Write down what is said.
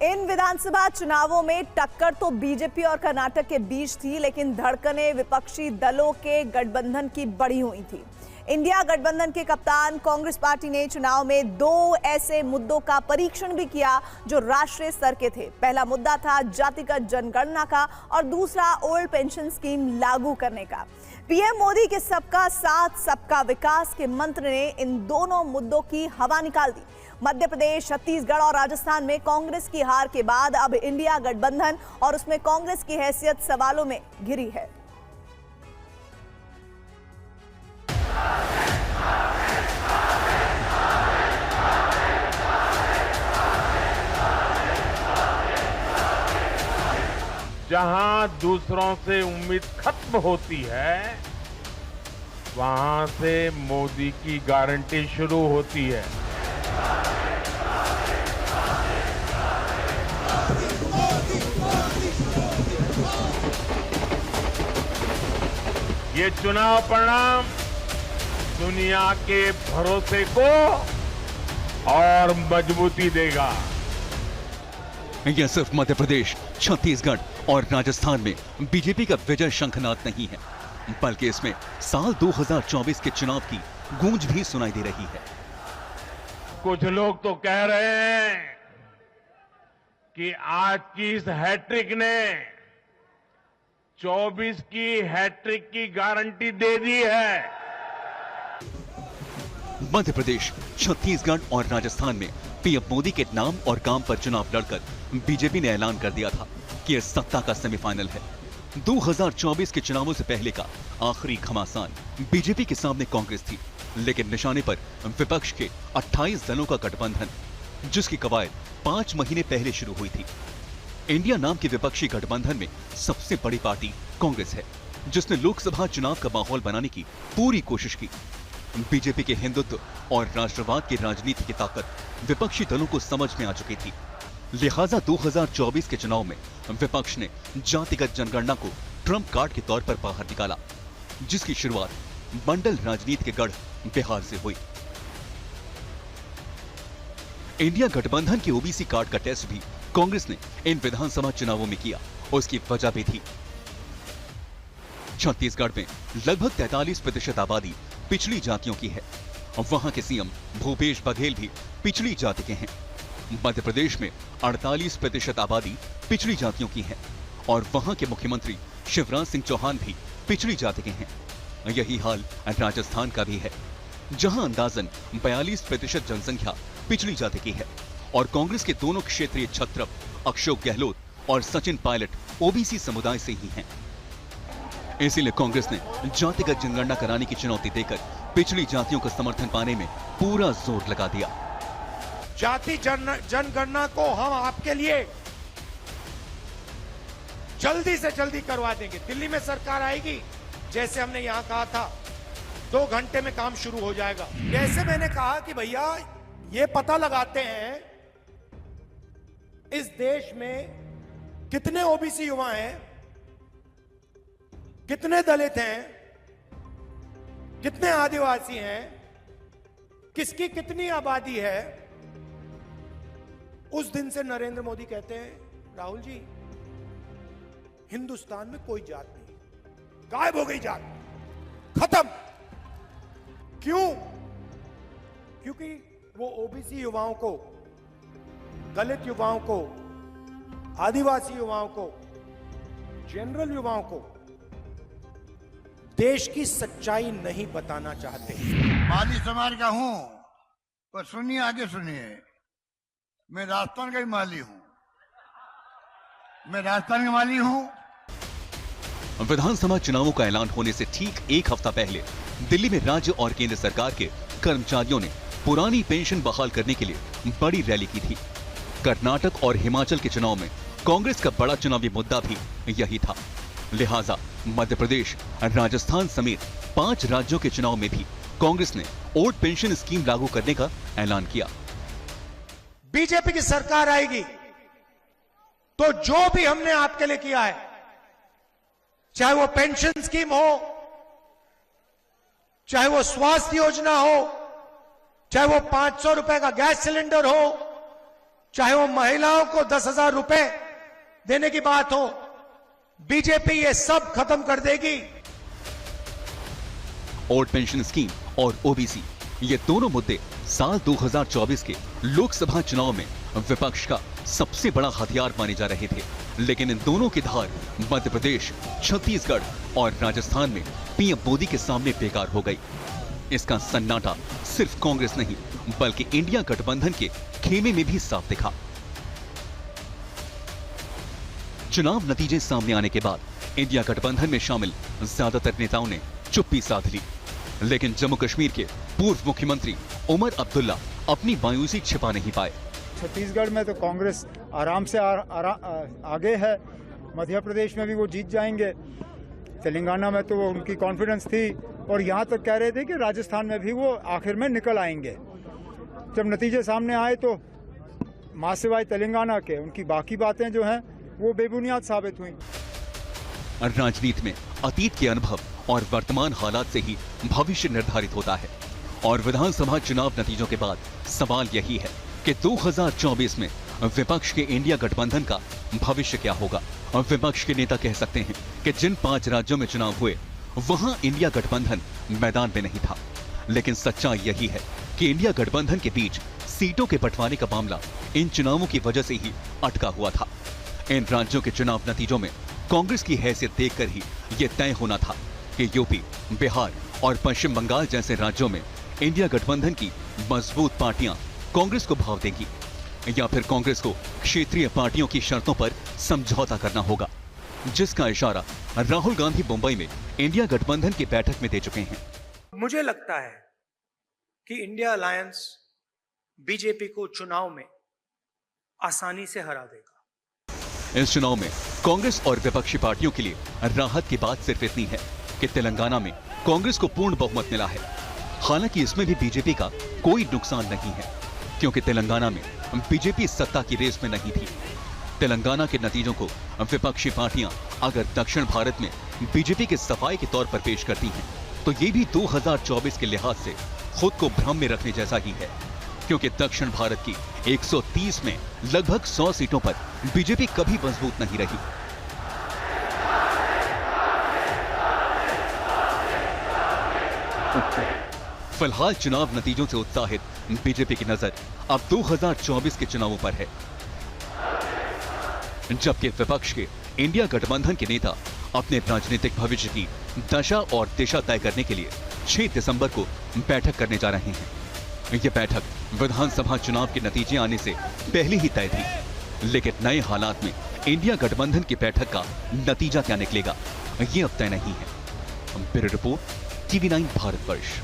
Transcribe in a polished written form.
इन विधानसभा चुनावों में टक्कर तो बीजेपी और कर्नाटक के बीच थी, लेकिन धड़कनें विपक्षी दलों के गठबंधन की बढ़ी हुई थी। इंडिया गठबंधन के कप्तान कांग्रेस पार्टी ने चुनाव में दो ऐसे मुद्दों का परीक्षण भी किया जो राष्ट्रीय स्तर के थे। पहला मुद्दा था जातिगत जनगणना का और दूसरा ओल्ड पेंशन स्कीम लागू करने का। पीएम मोदी के सबका साथ सबका विकास के मंत्र ने इन दोनों मुद्दों की हवा निकाल दी। मध्य प्रदेश, छत्तीसगढ़ और राजस्थान में कांग्रेस की हार के बाद अब इंडिया गठबंधन और उसमें कांग्रेस की हैसियत सवालों में घिरी है। जहां दूसरों से उम्मीद खत्म होती है, वहां से मोदी की गारंटी शुरू होती है। ये चुनाव परिणाम दुनिया के भरोसे को और मजबूती देगा। यह सिर्फ मध्य प्रदेश, छत्तीसगढ़ और राजस्थान में बीजेपी का विजय शंखनाद नहीं है, बल्कि इसमें साल 2024 के चुनाव की गूंज भी सुनाई दे रही है। कुछ लोग तो कह रहे हैं कि आज की इस हैट्रिक ने 24 की हैट्रिक की गारंटी दे दी है। मध्य प्रदेश, छत्तीसगढ़ और राजस्थान में पीएम मोदी के नाम और काम पर चुनाव लड़कर बीजेपी ने ऐलान कर दिया था कि यह सत्ता का सेमीफाइनल है। 2024 के चुनावों से पहले का आखिरी घमासान बीजेपी के सामने कांग्रेस थी, लेकिन निशाने पर विपक्ष के 28 दलों का गठबंधन, जिसकी कवायद 5 महीने पहले शुरू हुई थी। इंडिया नाम के विपक्षी गठबंधन में सबसे बड़ी पार्टी कांग्रेस है, जिसने लोकसभा चुनाव का माहौल बनाने की पूरी कोशिश की। बीजेपी के हिंदुत्व और राष्ट्रवाद की राजनीति की ताकत विपक्षी दलों को समझ में आ चुकी थी। लिहाजा 2024 के चुनाव में विपक्ष ने जातिगत जनगणना को ट्रंप कार्ड के तौर पर बाहर निकाला, जिसकी शुरुआत मंडल राजनीति के गढ़ बिहार से हुई। इंडिया गठबंधन के ओबीसी कार्ड का टेस्ट भी कांग्रेस ने इन विधानसभा चुनावों में किया, और उसकी वजह भी थी। छत्तीसगढ़ में लगभग 43% आबादी पिछड़ी जातियों की है। वहां के सीएम भूपेश बघेल भी पिछड़ी जाति के हैं। मध्य प्रदेश में 48% आबादी पिछड़ी जातियों की है, और वहां के मुख्यमंत्री शिवराज सिंह चौहान भी पिछड़ी जाति के हैं। यही हाल राजस्थान का भी है, जहां अंदाजन 42% जनसंख्या पिछड़ी जाति की है, और कांग्रेस के दोनों क्षेत्रीय छत्रप अशोक गहलोत और सचिन पायलट ओबीसी समुदाय से ही हैं। इसीलिए कांग्रेस ने जातिगत जनगणना कराने की चुनौती देकर पिछड़ी जातियों का समर्थन पाने में पूरा जोर लगा दिया। जाति जनगणना को हम आपके लिए जल्दी से जल्दी करवा देंगे। दिल्ली में सरकार आएगी, जैसे हमने यहां कहा था 2 घंटे में काम शुरू हो जाएगा। जैसे मैंने कहा कि भैया ये पता लगाते हैं इस देश में कितने ओबीसी युवा हैं, कितने दलित हैं, कितने आदिवासी हैं, किसकी कितनी आबादी है। उस दिन से नरेंद्र मोदी कहते हैं, राहुल जी हिंदुस्तान में कोई जात नहीं, गायब हो गई जात, खत्म। क्यों? क्योंकि वो ओबीसी युवाओं को, दलित युवाओं को, आदिवासी युवाओं को, जनरल युवाओं को देश की सच्चाई नहीं बताना चाहते। माली समाज का हूं, पर सुनिए, आगे सुनिए, मैं राजस्थान का ही माली हूं। मैं राजस्थान का माली हूं। विधानसभा चुनावों का ऐलान होने से ठीक एक हफ्ता पहले दिल्ली में राज्य और केंद्र सरकार के कर्मचारियों ने पुरानी पेंशन बहाल करने के लिए बड़ी रैली की थी। कर्नाटक और हिमाचल के चुनाव में कांग्रेस का बड़ा चुनावी मुद्दा भी यही था। लिहाजा मध्य प्रदेश, राजस्थान समेत 5 राज्यों के चुनाव में भी कांग्रेस ने ओल्ड पेंशन स्कीम लागू करने का ऐलान किया। बीजेपी की सरकार आएगी तो जो भी हमने आपके लिए किया है, चाहे वो पेंशन स्कीम हो, चाहे वो स्वास्थ्य योजना हो, चाहे वो 500 रुपए का गैस सिलेंडर हो, चाहे वो महिलाओं को 10,000 रुपए देने की बात हो, बीजेपी ये सब खत्म कर देगी। ओल्ड पेंशन स्कीम और ओबीसी, ये दोनों मुद्दे साल 2024 के लोकसभा चुनाव में विपक्ष का सबसे बड़ा हथियार माने जा रहे थे। लेकिन इन दोनों की धार मध्य प्रदेश, छत्तीसगढ़ और राजस्थान में पीएम मोदी के सामने बेकार हो गई। इसका सन्नाटा सिर्फ कांग्रेस नहीं बल्कि इंडिया गठबंधन के खेमे में भी साफ दिखा। चुनाव नतीजे सामने आने के बाद इंडिया गठबंधन में शामिल ज्यादातर नेताओं ने चुप्पी साध ली, लेकिन जम्मू कश्मीर के पूर्व मुख्यमंत्री उमर अब्दुल्ला अपनी मायूसी छिपा नहीं पाए। छत्तीसगढ़ में तो कांग्रेस आराम से आगे है, मध्य प्रदेश में भी वो जीत जाएंगे, तेलंगाना में तो वो उनकी कॉन्फिडेंस थी और यहाँ तक कह रहे थे कि राजस्थान में भी वो आखिर में निकल आएंगे। जब नतीजे सामने आए तो मां सिवाय तेलंगाना के उनकी बाकी बातें जो हैं वो बेबुनियाद साबित हुई। राजनीति में अतीत के अनुभव और वर्तमान हालात से ही भविष्य निर्धारित होता है और विधानसभा चुनाव नतीजों के बाद सवाल यही है कि 2024 में विपक्ष के इंडिया गठबंधन का भविष्य क्या होगा। और विपक्ष के नेता कह सकते हैं कि जिन 5 राज्यों में चुनाव हुए वहां इंडिया गठबंधन मैदान में नहीं था, लेकिन सच्चाई यही है कि इंडिया गठबंधन के बीच सीटों के बंटवारे का मामला इन चुनावों की वजह से ही अटका हुआ था। इन राज्यों के चुनाव नतीजों में कांग्रेस की हैसियत देखकर ही यह तय होना था कि यूपी, बिहार और पश्चिम बंगाल जैसे राज्यों में इंडिया गठबंधन की मजबूत पार्टियां कांग्रेस को भाव देगी या फिर कांग्रेस को क्षेत्रीय पार्टियों की शर्तों पर समझौता करना होगा, जिसका इशारा राहुल गांधी मुंबई में इंडिया गठबंधन की बैठक में दे चुके हैं। मुझे लगता है कि इंडिया अलायंस बीजेपी को चुनाव में आसानी से हरा देगा। इस चुनाव में कांग्रेस और विपक्षी पार्टियों के लिए राहत की बात सिर्फ इतनी है कि तेलंगाना में कांग्रेस को पूर्ण बहुमत मिला है। हालांकि इसमें भी बीजेपी का कोई नुकसान नहीं है, क्योंकि तेलंगाना में बीजेपी सत्ता की रेस में नहीं थी। तेलंगाना के नतीजों को विपक्षी पार्टियां अगर दक्षिण भारत में बीजेपी के सफाई के तौर पर पेश करती हैं, तो ये भी 2024 के लिहाज से खुद को भ्रम में रखने जैसा ही है, क्योंकि दक्षिण भारत की 130 में लगभग 100 सीटों पर बीजेपी कभी मजबूत नहीं रही। फिलहाल चुनाव नतीजों से उत्साहित बीजेपी की नजर अब 2024 के चुनावों पर है, जबकि विपक्ष के इंडिया गठबंधन के नेता अपने राजनीतिक भविष्य की दशा और दिशा तय करने के लिए 6 दिसंबर को बैठक करने जा रहे हैं। यह बैठक विधानसभा चुनाव के नतीजे आने से पहले ही तय थी, लेकिन नए हालात में इंडिया गठबंधन की बैठक का नतीजा क्या निकलेगा, ये अब तय नहीं है। Bureau report, TV9 Bharatvarsh.